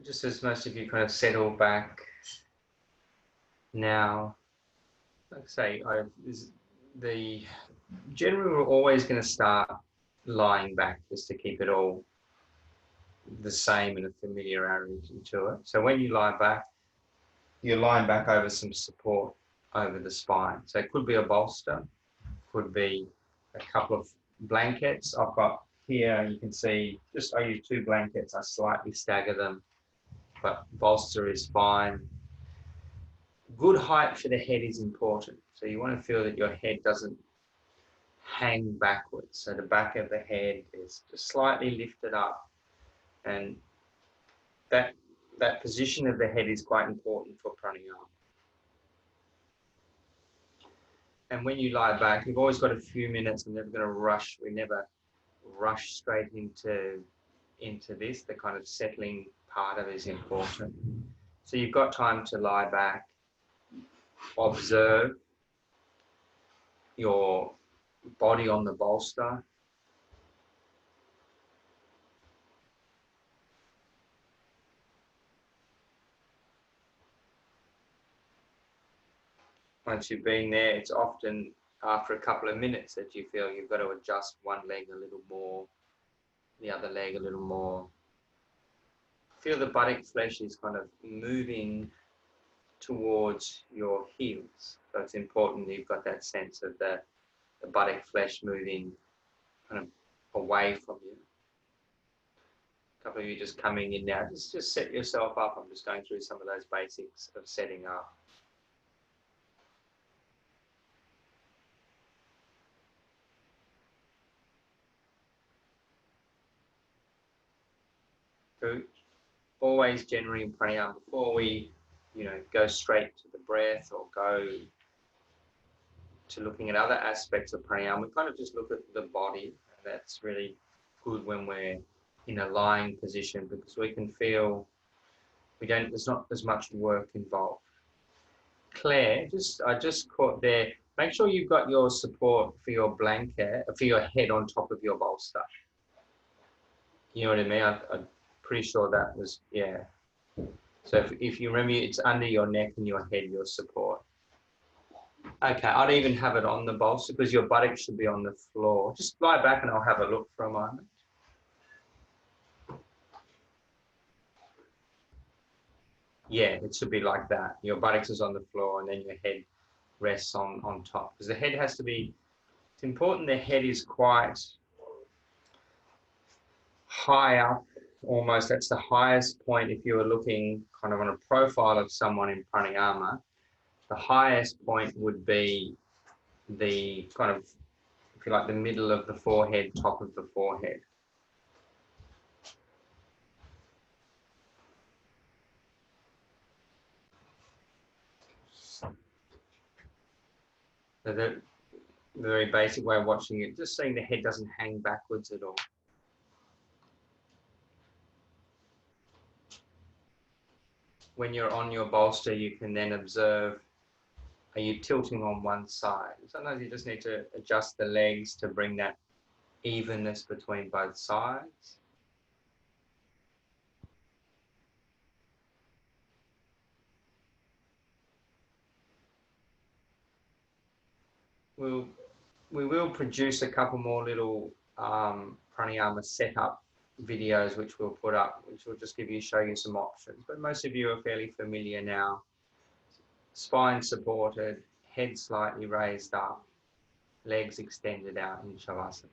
just as most of you kind of settle back now, like I say, generally we're always going to start lying back just to keep it all the same and a familiarity to it. So when you lie back, you're lying back over some support over the spine. So it could be a bolster, could be a couple of blankets. I've got here, you can see, I use 2 blankets. I slightly stagger them, but bolster is fine. Good height for the head is important. So you want to feel that your head doesn't hang backwards. So the back of the head is just slightly lifted up, and that position of the head is quite important for pranayama. And when you lie back, you've always got a few minutes. I'm never going to rush. We never rush straight into this. The kind of settling part of it is important. So you've got time to lie back, observe your body on the bolster. Once you've been there, it's often after a couple of minutes that you feel you've got to adjust one leg a little more, the other leg a little more. Feel the buttock flesh is kind of moving towards your heels. So it's important that you've got that sense of the buttock flesh moving kind of away from you. A couple of you just coming in now, just set yourself up. I'm just going through some of those basics of setting up. So always generally in pranayama, before we go straight to the breath or go to looking at other aspects of pranayama, we kind of just look at the body. And that's really good when we're in a lying position, because we can feel there's not as much work involved. Claire, I just caught there, make sure you've got your support for your blanket, for your head on top of your bolster. You know what I mean? I'm pretty sure that was, yeah. So if you remember, it's under your neck and your head, your support. Okay, I'd even have it on the bolster because your buttock should be on the floor. Just lie back and I'll have a look for a moment. Yeah, it should be like that. Your buttocks is on the floor and then your head rests on top. Because the head has to be, it's important the head is quite high up, almost. That's the highest point if you were looking kind of on a profile of someone in pranayama. The highest point would be the kind of, if you like, the middle of the forehead, top of the forehead. So the very basic way of watching it, just seeing the head doesn't hang backwards at all. When you're on your bolster, you can then observe, are you tilting on one side? Sometimes you just need to adjust the legs to bring that evenness between both sides. We will produce a couple more little pranayama setup videos which we'll put up, which will just show you some options. But most of you are fairly familiar now. Spine supported, head slightly raised up, legs extended out in Shavasana.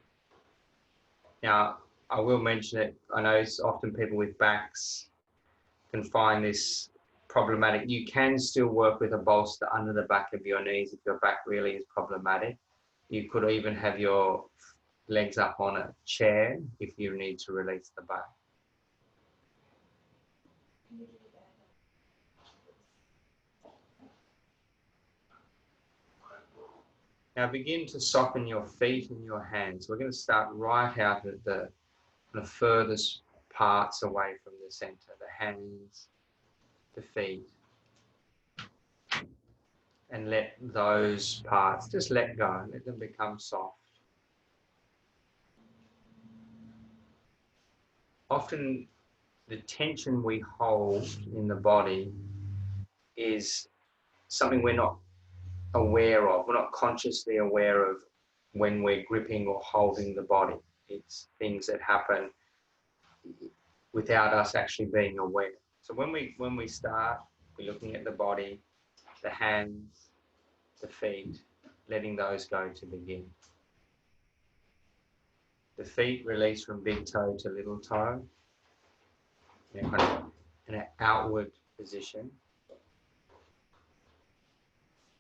Now, I will mention it. I know often people with backs can find this problematic. You can still work with a bolster under the back of your knees if your back really is problematic. You could even have your legs up on a chair if you need to release the back. Now begin to soften your feet and your hands. We're going to start right out at the furthest parts away from the center, the hands, the feet. And let those parts, just let go, let them become soft. Often the tension we hold in the body is something we're not aware of. We're not consciously aware of when we're gripping or holding the body. It's things that happen without us actually being aware. So when we start, we're looking at the body, the hands, the feet, letting those go to begin. The feet release from big toe to little toe, kind of in an outward position.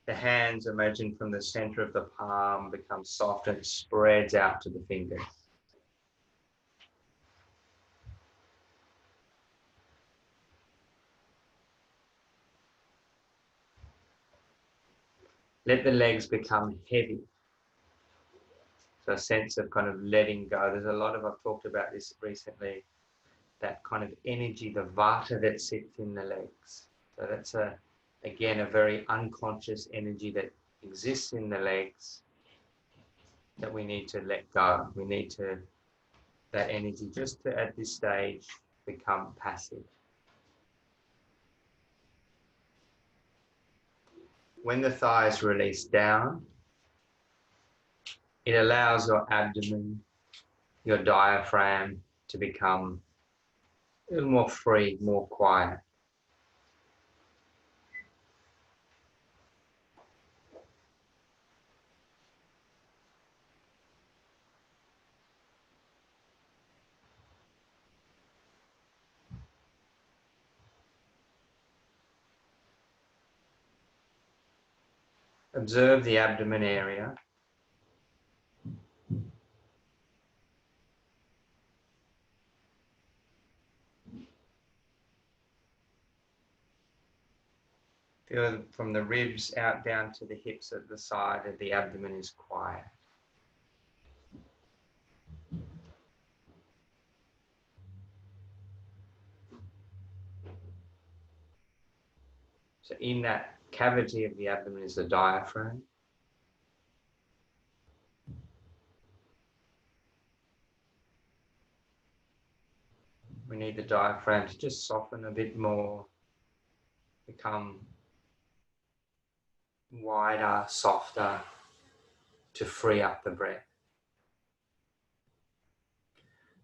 The hands, imagine from the center of the palm, become soft and spreads out to the fingers. Let the legs become heavy. So a sense of kind of letting go. There's a lot of, I've talked about this recently, that kind of energy, the vata that sits in the legs. So that's again, a very unconscious energy that exists in the legs that we need to let go. We need that energy just to, at this stage, become passive. When the thighs release down, it allows your abdomen, your diaphragm to become a little more free, more quiet. Observe the abdomen area. Feel from the ribs out down to the hips at the side of the abdomen is quiet. So in that cavity of the abdomen is the diaphragm. We need the diaphragm to just soften a bit more, become wider, softer, to free up the breath.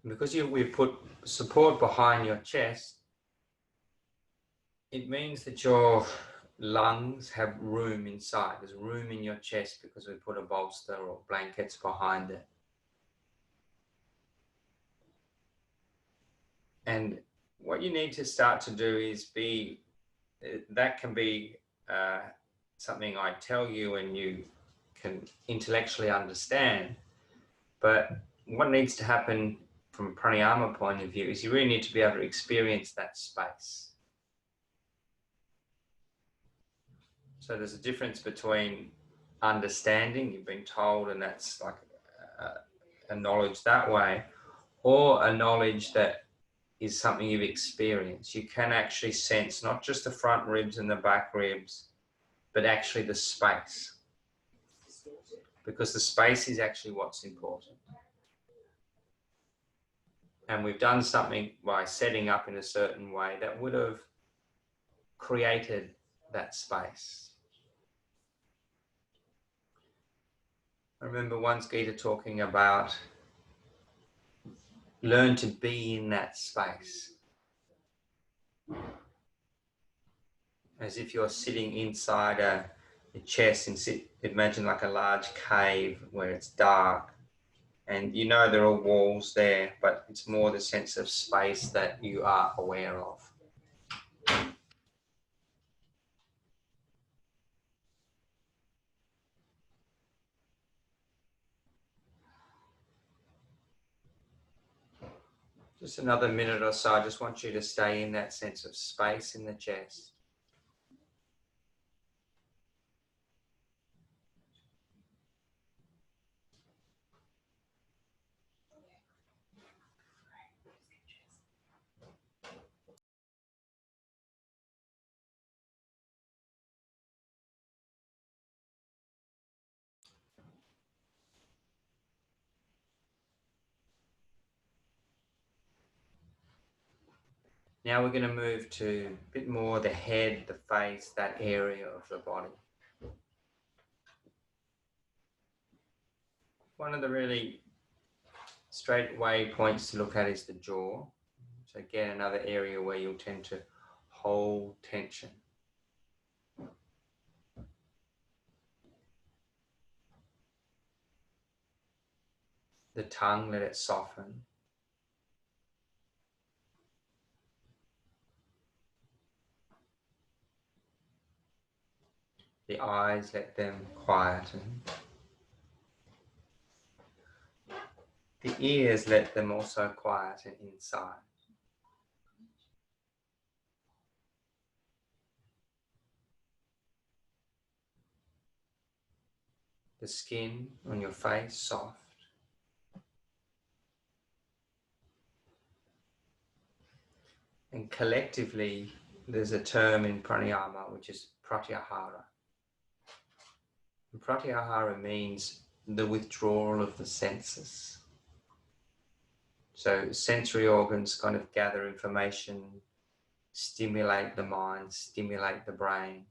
And because we've put support behind your chest, it means that your lungs have room inside. There's room in your chest because we put a bolster or blankets behind it. And what you need to start to do is that can be something I tell you and you can intellectually understand. But what needs to happen from a pranayama point of view is you really need to be able to experience that space. So there's a difference between understanding, you've been told, and that's like a knowledge that way, or a knowledge that is something you've experienced. You can actually sense not just the front ribs and the back ribs, but actually the space. Because the space is actually what's important. And we've done something by setting up in a certain way that would have created that space. I remember once Gita talking about learn to be in that space. As if you're sitting inside a chest and imagine like a large cave where it's dark. And you know there are walls there, but it's more the sense of space that you are aware of. Just another minute or so. I just want you to stay in that sense of space in the chest. Now we're going to move to a bit more the head, the face, that area of the body. One of the really straightaway points to look at is the jaw. So again, another area where you'll tend to hold tension. The tongue, let it soften. The eyes, let them quieten. The ears, let them also quieten inside. The skin on your face, soft. And collectively, there's a term in Pranayama which is Pratyahara. And Pratyahara means the withdrawal of the senses. So sensory organs kind of gather information, stimulate the mind, stimulate the brain.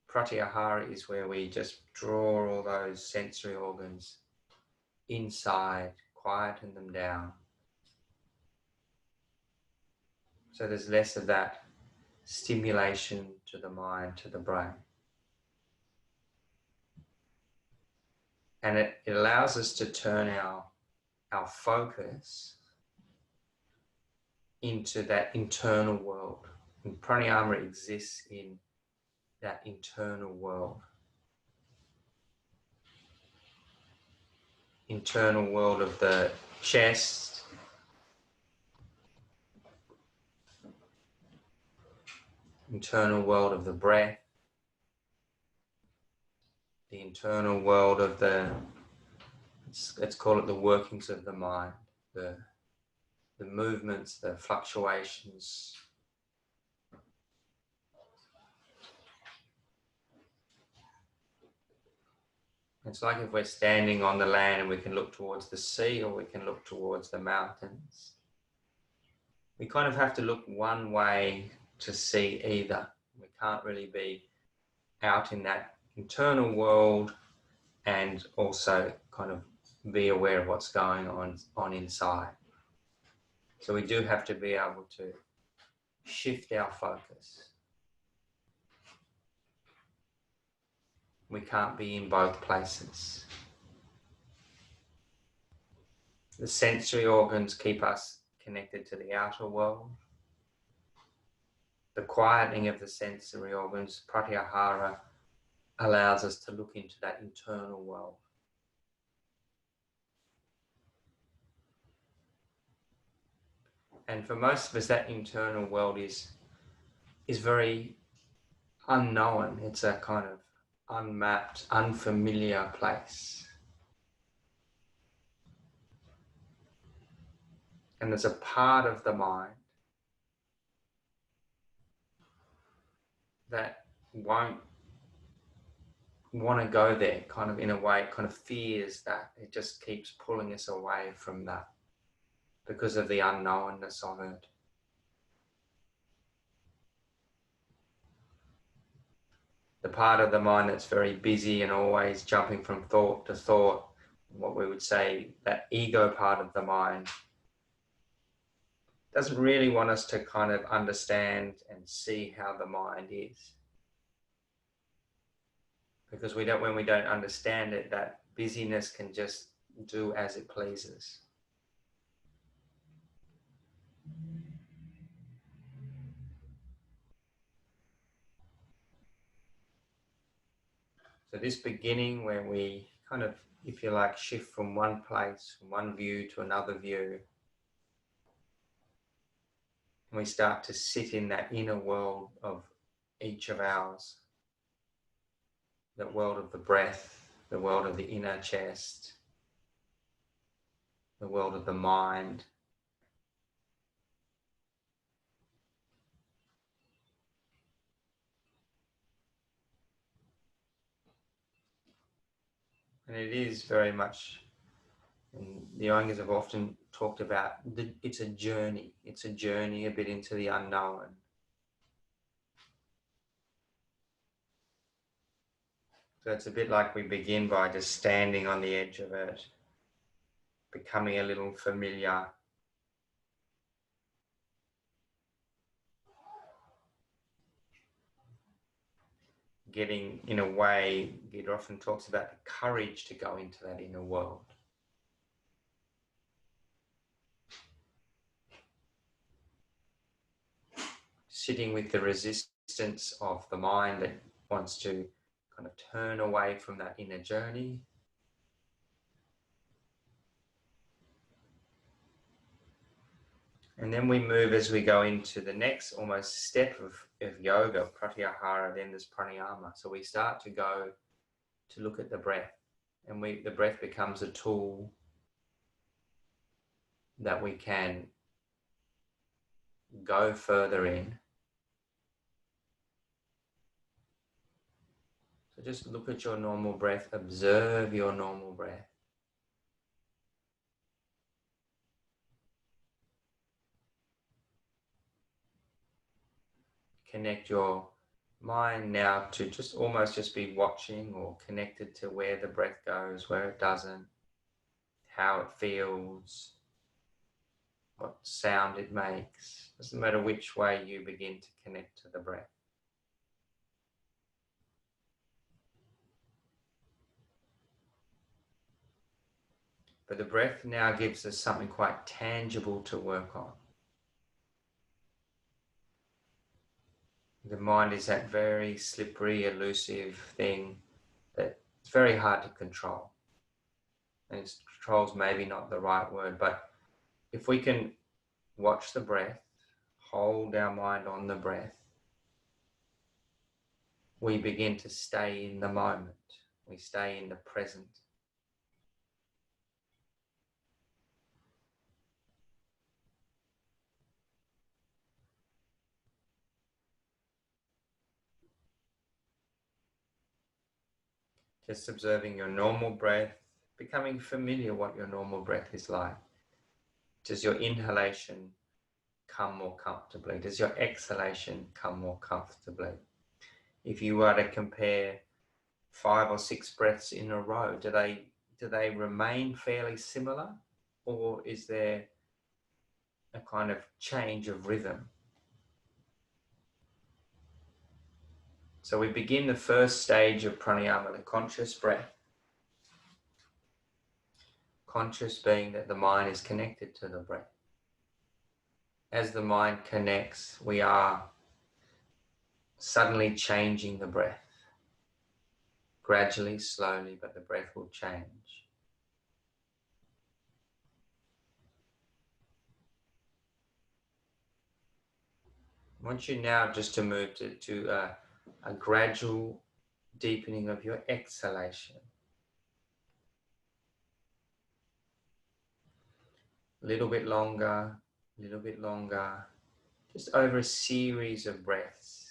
Pratyahara is where we just draw all those sensory organs inside, quieten them down. So there's less of that stimulation to the mind, to the brain. And it allows us to turn our focus into that internal world. And pranayama exists in that internal world. Internal world of the chest, internal world of the breath, the internal world of let's call it the workings of the mind, the movements, the fluctuations. It's like if we're standing on the land and we can look towards the sea or we can look towards the mountains. We kind of have to look one way to see either. We can't really be out in that internal world and also kind of be aware of what's going on inside. So we do have to be able to shift our focus. We can't be in both places. The sensory organs keep us connected to the outer world. The quietening of the sensory organs, pratyahara, allows us to look into that internal world. And for most of us, that internal world is very unknown. It's a kind of unmapped, unfamiliar place. And there's a part of the mind that won't want to go there, kind of in a way, kind of fears that. It just keeps pulling us away from that because of the unknownness of it. The part of the mind that's very busy and always jumping from thought to thought, what we would say, that ego part of the mind, doesn't really want us to kind of understand and see how the mind is. Because when we don't understand it, that busyness can just do as it pleases. So this beginning where we kind of, if you like, shift from one place, from one view to another view, and we start to sit in that inner world of each of ours, the world of the breath, the world of the inner chest, the world of the mind. And it is very much And the Iyengar have often talked about it's a journey. It's a journey a bit into the unknown. So it's a bit like we begin by just standing on the edge of it, becoming a little familiar. Getting, in a way, it often talks about the courage to go into that inner world. Sitting with the resistance of the mind that wants to kind of turn away from that inner journey. And then we move as we go into the next almost step of yoga, Pratyahara, then there's Pranayama. So we start to go to look at the breath. And the breath becomes a tool that we can go further in. So just look at your normal breath, observe your normal breath. Connect your mind now to just almost just be watching or connected to where the breath goes, where it doesn't, how it feels, what sound it makes. Doesn't matter which way you begin to connect to the breath. But the breath now gives us something quite tangible to work on. The mind is that very slippery, elusive thing that it's very hard to control. And control's maybe not the right word, but if we can watch the breath, hold our mind on the breath, we begin to stay in the moment. We stay in the present. Just observing your normal breath, becoming familiar what your normal breath is like. Does your inhalation come more comfortably? Does your exhalation come more comfortably? If you were to compare 5 or 6 breaths in a row, do they remain fairly similar, or is there a kind of change of rhythm? So we begin the first stage of pranayama, the conscious breath. Conscious being that the mind is connected to the breath. As the mind connects, we are suddenly changing the breath. Gradually, slowly, but the breath will change. I want you now just to move to a gradual deepening of your exhalation. A little bit longer, just over a series of breaths.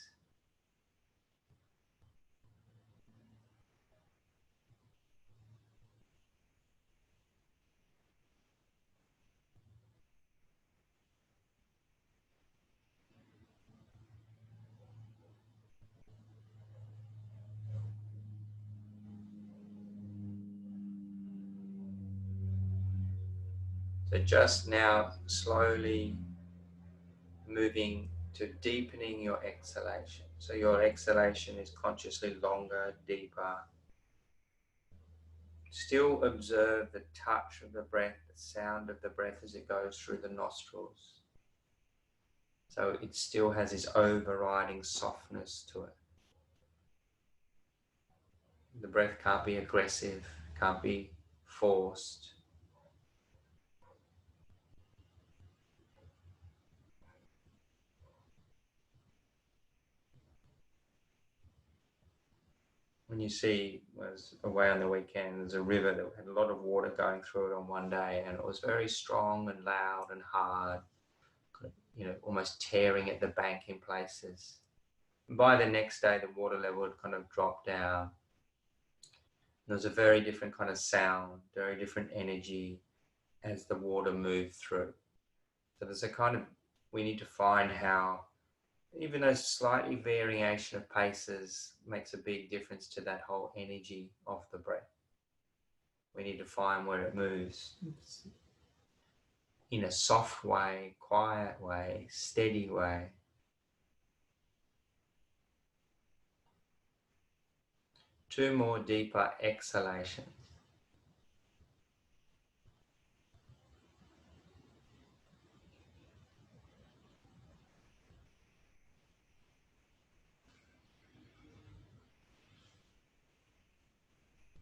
So just now slowly moving to deepening your exhalation. So your exhalation is consciously longer, deeper. Still observe the touch of the breath, the sound of the breath as it goes through the nostrils. So it still has this overriding softness to it. The breath can't be aggressive, can't be forced. When you see, I was away on the weekend, there's a river that had a lot of water going through it on one day, and it was very strong and loud and hard, almost tearing at the bank in places. And by the next day, the water level had kind of dropped down. There was a very different kind of sound, very different energy, as the water moves through. So there's a kind of, we need to find how, even though slightly variation of paces makes a big difference to that whole energy of the breath. We need to find where it moves in a soft way, quiet way, steady way. Two more deeper exhalations.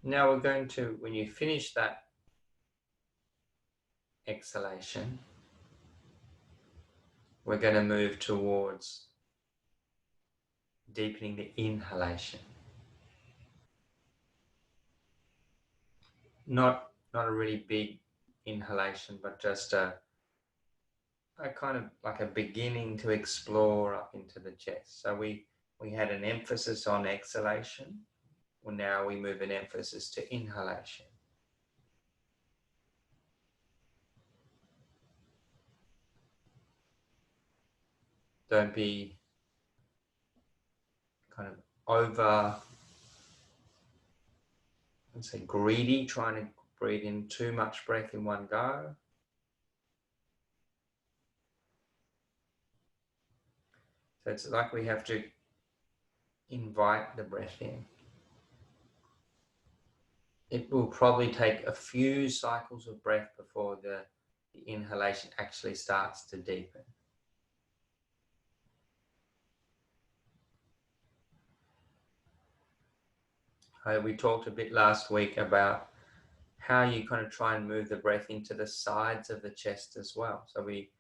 Now we're going to, when you finish that exhalation, we're going to move towards deepening the inhalation. Not a really big inhalation, but just a kind of like a beginning to explore up into the chest. So we had an emphasis on exhalation. Well, now we move an emphasis to inhalation. Don't be kind of over, let's say, greedy, trying to breathe in too much breath in one go. So it's like we have to invite the breath in. It will probably take a few cycles of breath before the inhalation actually starts to deepen. We talked a bit last week about how you kind of try and move the breath into the sides of the chest as well. So we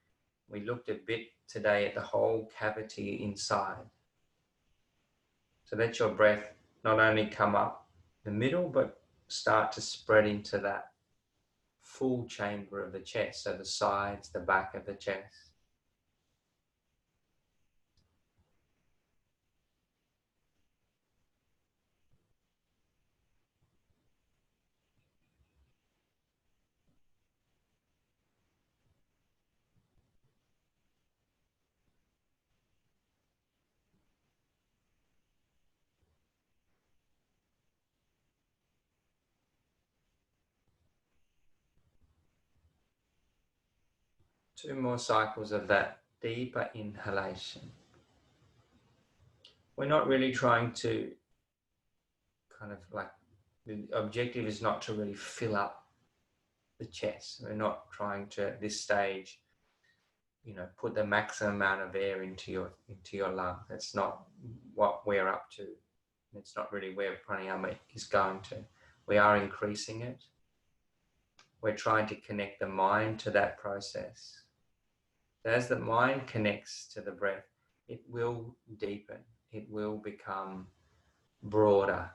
looked a bit today at the whole cavity inside. So let your breath not only come up the middle, but start to spread into that full chamber of the chest. So the sides, the back of the chest. Two more cycles of that deeper inhalation. We're not really trying to kind of like, the objective is not to really fill up the chest. We're not trying to, at this stage, put the maximum amount of air into your lung. That's not what we're up to. It's not really where pranayama is going to. We are increasing it. We're trying to connect the mind to that process. As the mind connects to the breath, it will deepen. It will become broader.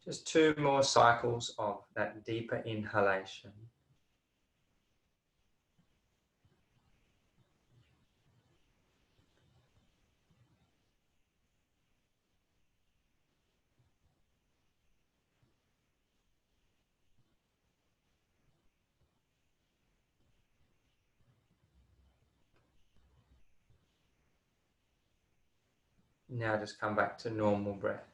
Just two more cycles of that deeper inhalation. Now just come back to normal breath.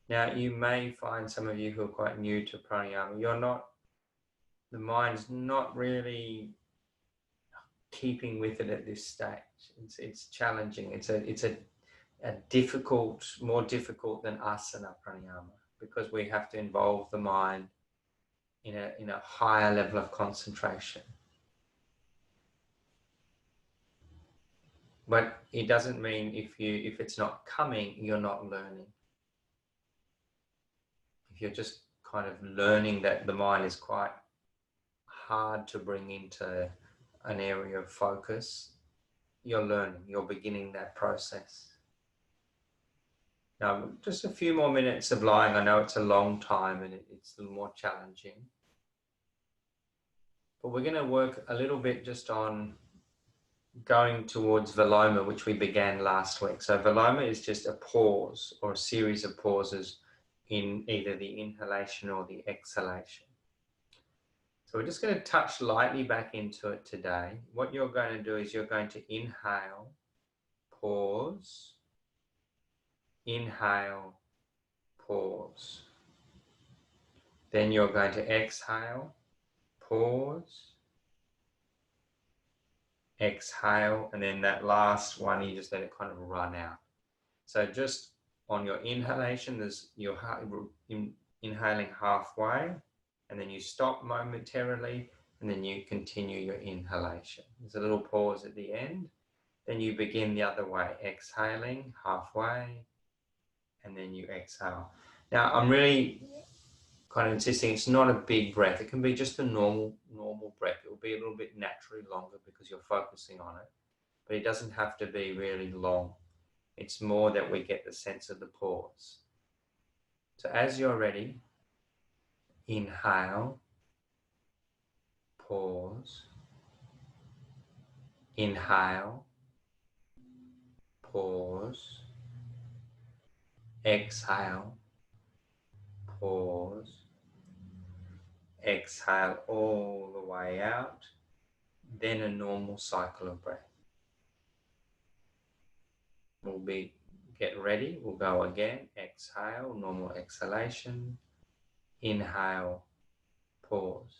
Now you may find, some of you who are quite new to pranayama, the mind's not really keeping with it at this stage. It's challenging. It's a difficult, more difficult than asana pranayama, because we have to involve the mind in a higher level of concentration. But it doesn't mean if it's not coming, you're not learning. If you're just kind of learning that the mind is quite hard to bring into an area of focus, you're learning, you're beginning that process. Now, just a few more minutes of lying. I know it's a long time and it's a little more challenging. But we're going to work a little bit just on going towards Viloma, which we began last week. So Viloma is just a pause or a series of pauses in either the inhalation or the exhalation. So we're just going to touch lightly back into it today. What you're going to do is you're going to inhale, pause, inhale, pause. Then you're going to exhale, pause, exhale, and then that last one, you just let it kind of run out. So just on your inhalation, you're inhaling halfway, and then you stop momentarily, and then you continue your inhalation. There's a little pause at the end. Then you begin the other way, exhaling halfway, and then you exhale. Now, I'm really kind of insisting it's not a big breath. It can be just a normal breath. It will be a little bit naturally longer because you're focusing on it, but it doesn't have to be really long. It's more that we get the sense of the pause. So as you're ready, inhale, pause, inhale, pause, exhale, pause, exhale all the way out, then a normal cycle of breath. Get ready, we'll go again, exhale, normal exhalation, inhale, pause,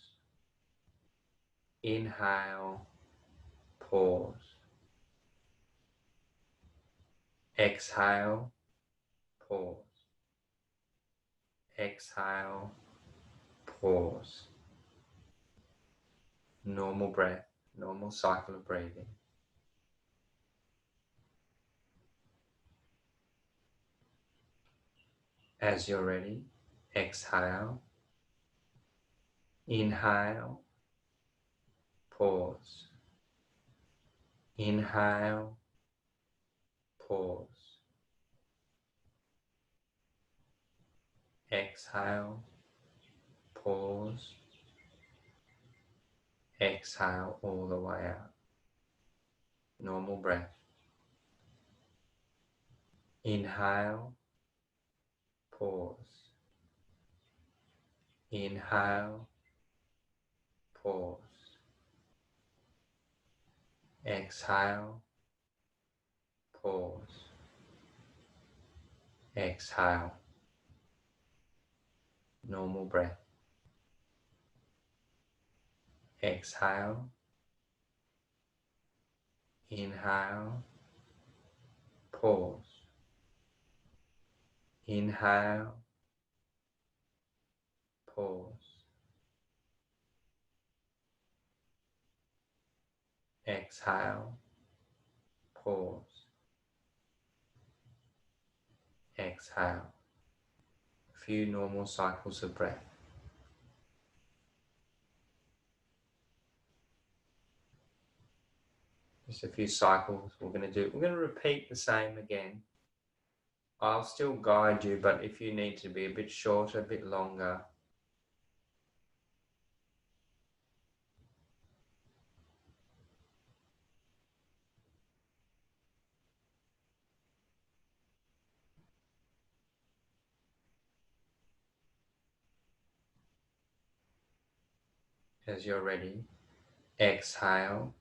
inhale, pause, exhale, pause, exhale, pause. Normal breath, normal cycle of breathing. As you're ready, exhale, inhale, pause, inhale, pause, exhale, pause, exhale all the way out. Normal breath. Inhale, pause, inhale, pause, exhale, pause, exhale. Normal breath. Exhale, inhale, pause, inhale, pause, exhale, pause, exhale. A few normal cycles of breath. Just a few cycles we're going to do. We're going to repeat the same again. I'll still guide you, but if you need to be a bit shorter, a bit longer, as you're ready, exhale,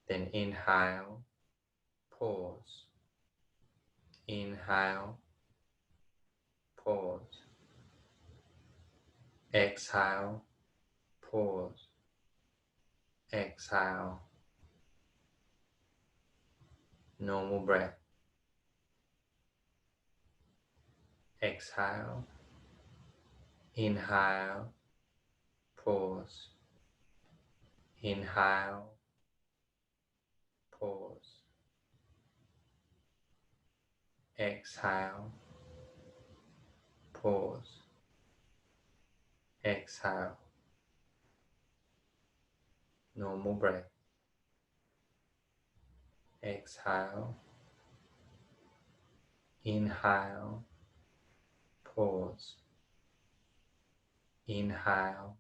then inhale, pause, inhale, pause, exhale, pause, exhale, normal breath, exhale, inhale, pause, inhale, pause, exhale, pause, exhale, normal breath, exhale, Inhale, pause. Inhale,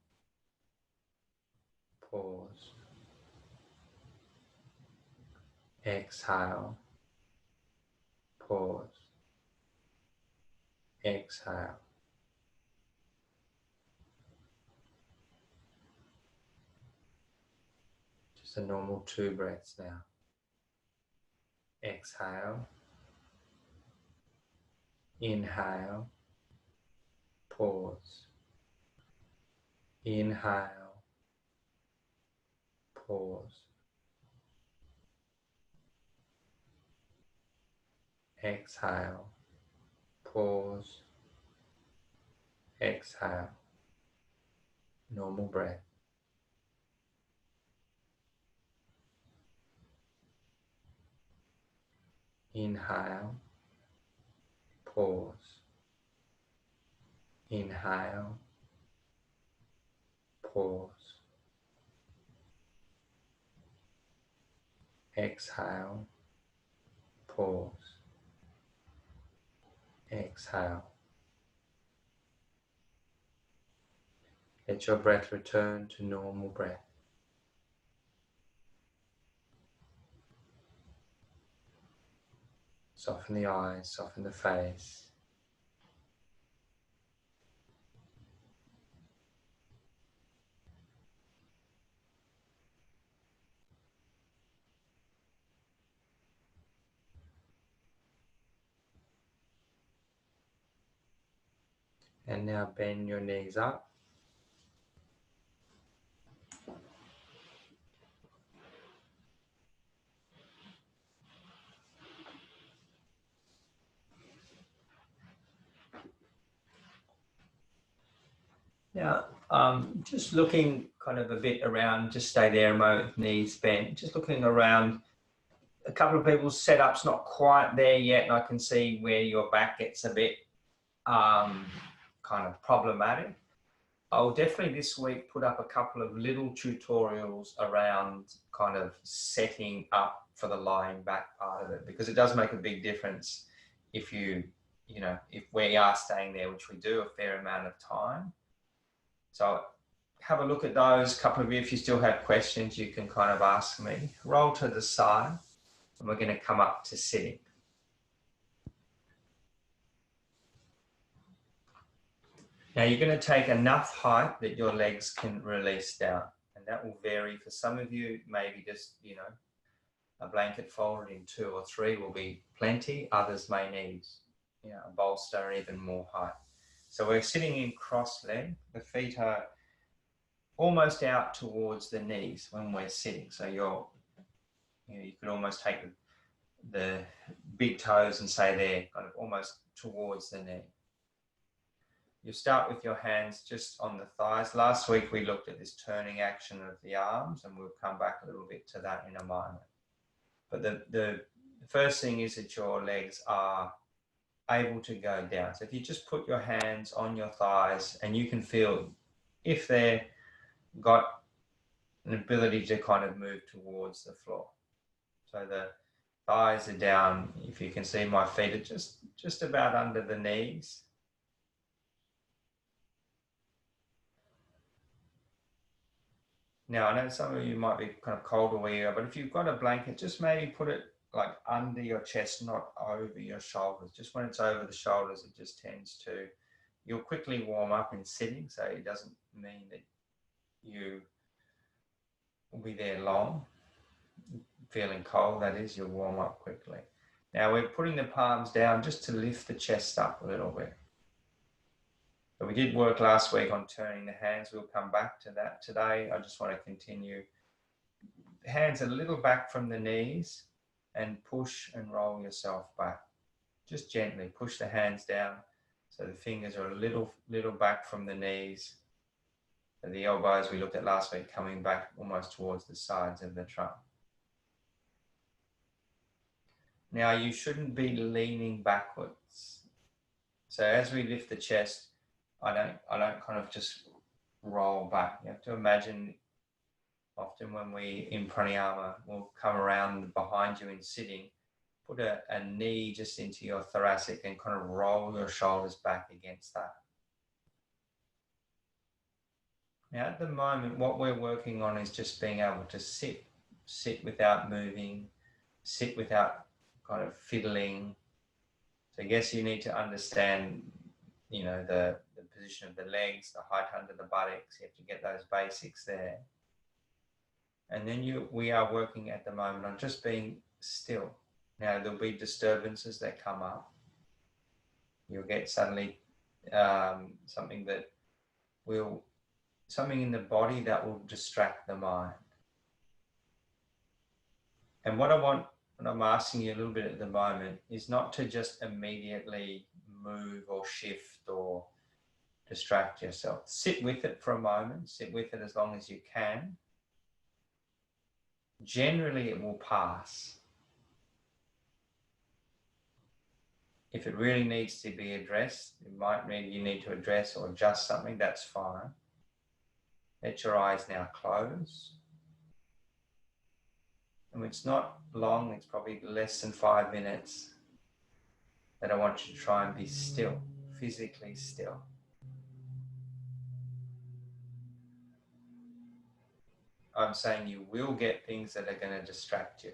pause. Exhale, pause. Exhale. Just a normal 2 breaths now. Exhale, inhale, pause. Inhale, pause. Exhale, pause. Exhale. Normal breath. Inhale, pause. Inhale, pause. Exhale, pause. Exhale. Let your breath return to normal breath. Soften the eyes, soften the face. And now bend your knees up. Now, just looking kind of a bit around, just stay there a moment, knees bent, just looking around. A couple of people's setup's not quite there yet, and I can see where your back gets a bit kind of problematic. I'll definitely this week put up a couple of little tutorials around kind of setting up for the lying back part of it, because it does make a big difference if if we are staying there, which we do a fair amount of time. So have a look at those. A couple of you, if you still have questions, you can kind of ask me. Roll to the side, and we're going to come up to sitting. Now you're going to take enough height that your legs can release down, and that will vary. For some of you, maybe just, a blanket folded in 2 or 3 will be plenty. Others may need, a bolster or even more height. So we're sitting in cross leg. The feet are almost out towards the knees when we're sitting. So you could almost take the big toes and say they're kind of almost towards the knee. You start with your hands just on the thighs. Last week we looked at this turning action of the arms, and we'll come back a little bit to that in a moment. But the first thing is that your legs are able to go down. So if you just put your hands on your thighs, and you can feel if they've got an ability to kind of move towards the floor. So the thighs are down. If you can see, my feet are just about under the knees. Now, I know some of you might be kind of colder where you are, but if you've got a blanket, just maybe put it like under your chest, not over your shoulders. Just when it's over the shoulders, it just tends to, you'll quickly warm up in sitting, so it doesn't mean that you will be there long. Feeling cold, that is, you'll warm up quickly. Now we're putting the palms down just to lift the chest up a little bit. But we did work last week on turning the hands. We'll come back to that. Today, I just want to continue. Hands a little back from the knees, and push and roll yourself back. Just gently push the hands down so the fingers are a little back from the knees. And the elbows we looked at last week coming back almost towards the sides of the trunk. Now you shouldn't be leaning backwards. So as we lift the chest, I don't kind of just roll back. You have to imagine, often when we in pranayama, we'll come around behind you in sitting, put a knee just into your thoracic and kind of roll your shoulders back against that. Now at the moment, what we're working on is just being able to sit without moving, sit without kind of fiddling. So I guess you need to understand, you know, the position of the legs, the height under the buttocks. You have to get those basics there. And then we are working at the moment on just being still. Now there'll be disturbances that come up. You'll get suddenly something in the body that will distract the mind. And what I'm asking you a little bit at the moment is not to just immediately move or shift or distract yourself. Sit with it for a moment, sit with it as long as you can. Generally, it will pass. If it really needs to be addressed, it might mean you need to address or adjust something, that's fine. Let your eyes now close. And it's not long, it's probably less than 5 minutes, that I want you to try and be still, physically still. I'm saying you will get things that are going to distract you.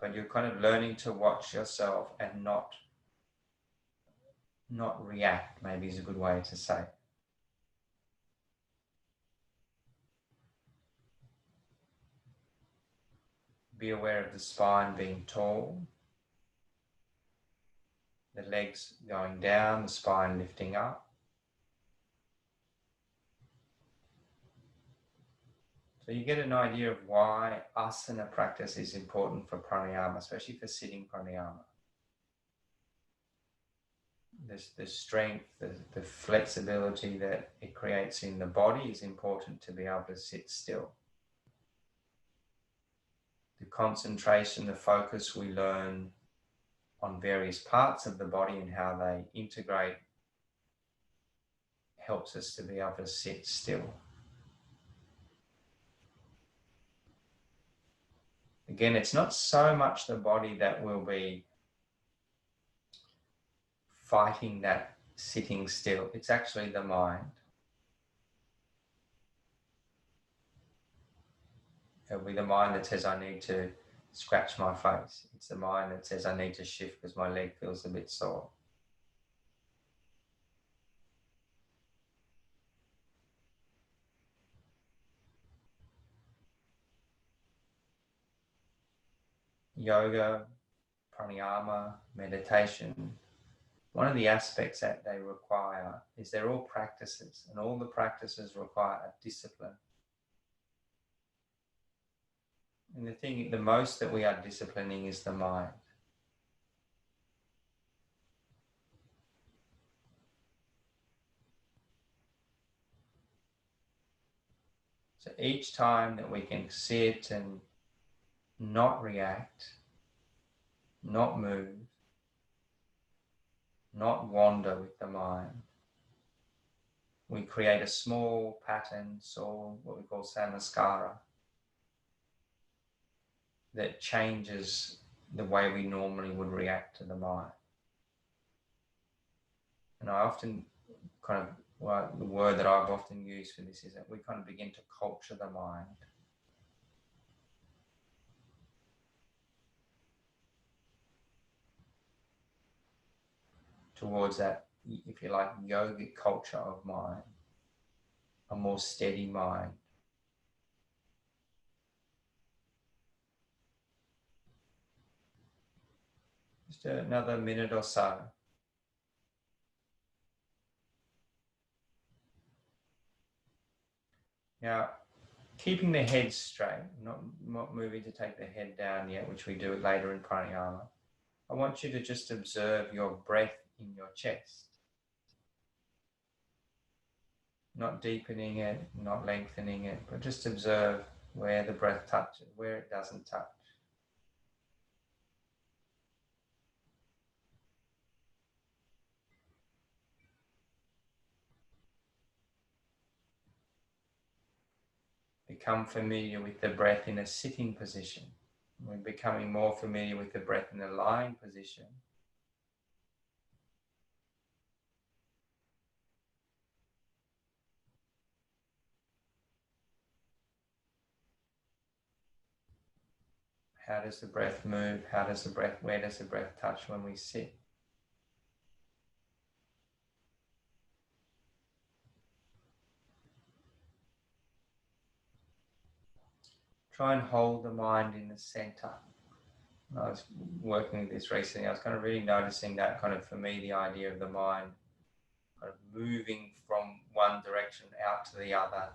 But you're kind of learning to watch yourself and not react, maybe is a good way to say it. Be aware of the spine being tall, the legs going down, the spine lifting up. So you get an idea of why asana practice is important for pranayama, especially for sitting pranayama. The strength, the flexibility that it creates in the body is important to be able to sit still. The concentration, the focus we learn on various parts of the body and how they integrate helps us to be able to sit still. Again, it's not so much the body that will be fighting that sitting still. It's actually the mind. It'll be the mind that says, I need to scratch my face. It's the mind that says, I need to shift because my leg feels a bit sore. Yoga, pranayama, meditation, one of the aspects that they require is they're all practices, and all the practices require a discipline. And the most that we are disciplining is the mind. So each time that we can sit and not react, not move, not wander with the mind, we create a small pattern, or what we call samaskara, that changes the way we normally would react to the mind. And I often the word that I've often used for this is that we kind of begin to culture the mind. Towards that, if you like, yogic culture of mind, a more steady mind. Just another minute or so. Now, keeping the head straight, not moving to take the head down yet, which we do later in pranayama. I want you to just observe your breath in your chest. Not deepening it, not lengthening it, but just observe where the breath touches, where it doesn't touch. become familiar with the breath in a sitting position. We're becoming more familiar with the breath in a lying position. How does the breath move? Where does the breath touch when we sit? Try and hold the mind in the center. I was working with this recently. I was kind of really noticing that kind of, for me, the idea of the mind kind of moving from one direction out to the other.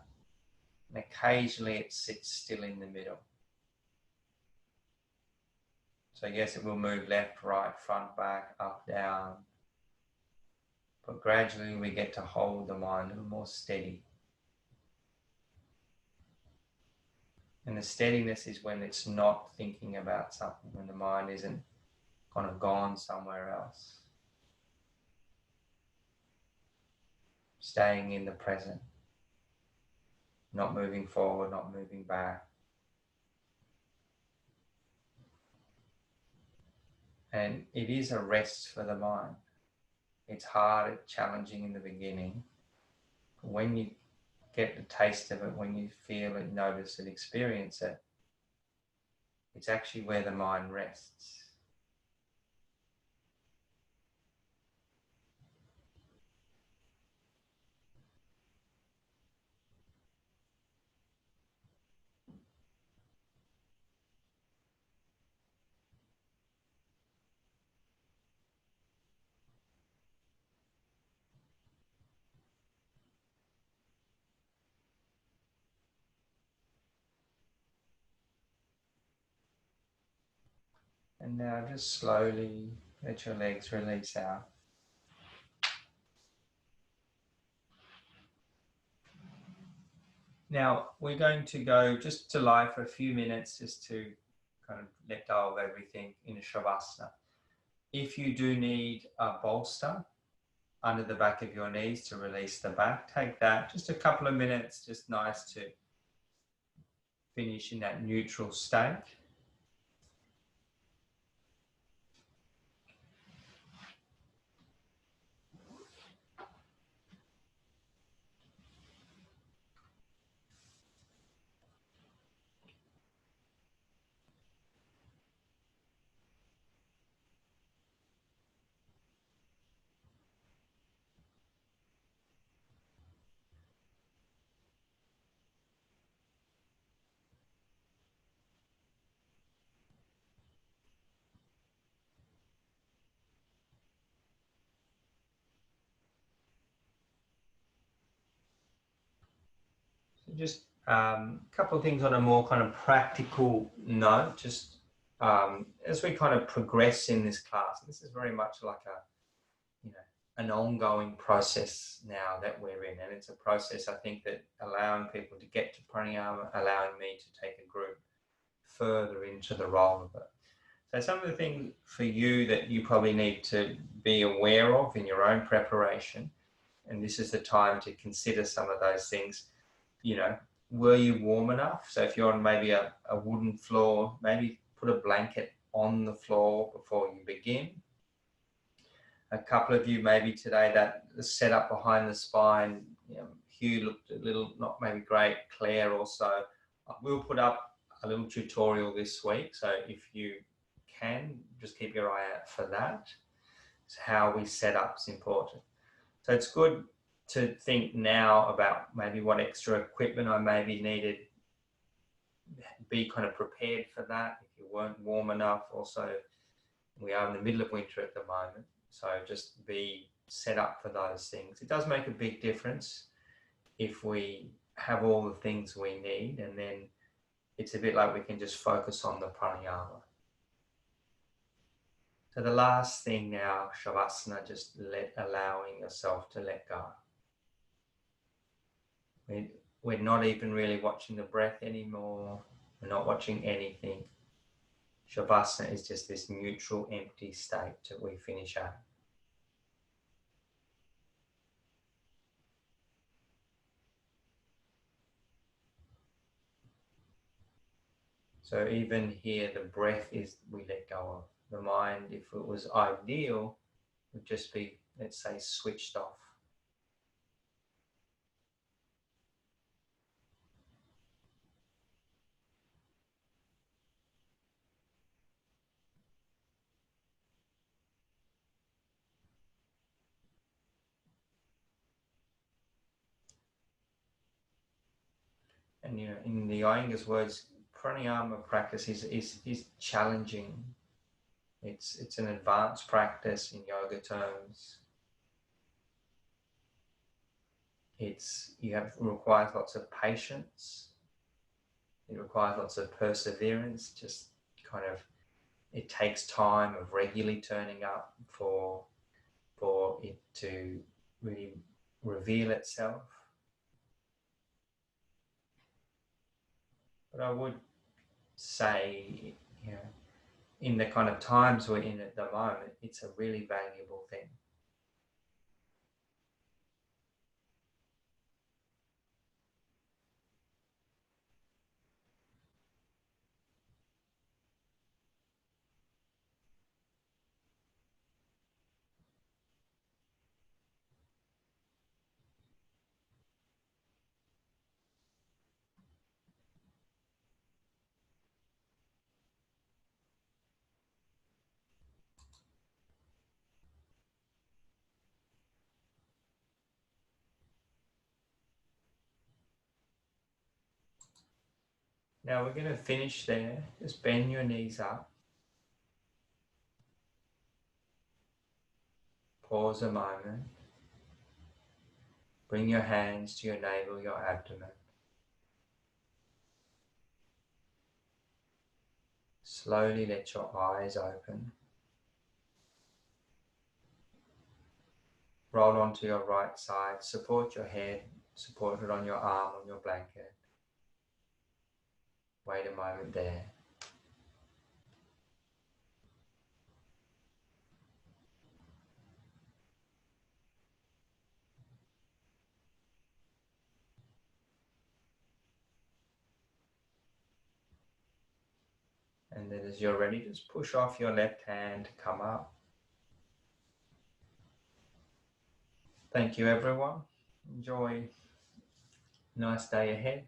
And occasionally it sits still in the middle. So yes, it will move left, right, front, back, up, down. But gradually we get to hold the mind a little more steady. And the steadiness is when it's not thinking about something, when the mind isn't kind of gone somewhere else. Staying in the present. Not moving forward, not moving back. And it is a rest for the mind. It's hard, it's challenging in the beginning. But when you get the taste of it, when you feel it, notice it, experience it, it's actually where the mind rests. And now just slowly let your legs release out. Now we're going to go just to lie for a few minutes, just to kind of let go of everything in a Shavasana. If you do need a bolster under the back of your knees to release the back, take that. Just a couple of minutes, just nice to finish in that neutral state. Just a couple of things on a more kind of practical note, just as we kind of progress in this class. This is very much like an ongoing process now that we're in, and it's a process, I think, that allowing people to get to pranayama, allowing me to take a group further into the role of it. So some of the things for you that you probably need to be aware of in your own preparation, and this is the time to consider some of those things. Were you warm enough? So if you're on maybe a wooden floor, maybe put a blanket on the floor before you begin. A couple of you maybe today, that the setup behind the spine, Hugh looked a little not maybe great, Claire also. We'll put up a little tutorial this week, so if you can, just keep your eye out for that. So how we set up is important. So it's good to think now about maybe what extra equipment I maybe needed, be kind of prepared for that if you weren't warm enough. Also, we are in the middle of winter at the moment, so just be set up for those things. It does make a big difference if we have all the things we need, and then it's a bit like we can just focus on the pranayama. So the last thing now, Shavasana, just allowing yourself to let go. We're not even really watching the breath anymore. We're not watching anything. Shavasana is just this neutral, empty state that we finish at. So even here, the breath is we let go of. The mind, if it was ideal, would just be, let's say, switched off. And in the Iyengar's words, pranayama practice is challenging. It's an advanced practice in yoga terms. Requires lots of patience. It requires lots of perseverance. Just kind of, it takes time of regularly turning up for it to really reveal itself. But I would say, in the kind of times we're in at the moment, it's a really valuable thing. Now we're going to finish there. Just bend your knees up. Pause a moment. Bring your hands to your navel, your abdomen. Slowly let your eyes open. Roll onto your right side. Support your head. Support it on your arm, on your blanket. Wait a moment there. And then as you're ready, just push off your left hand, come up. Thank you, everyone. Enjoy. Nice day ahead.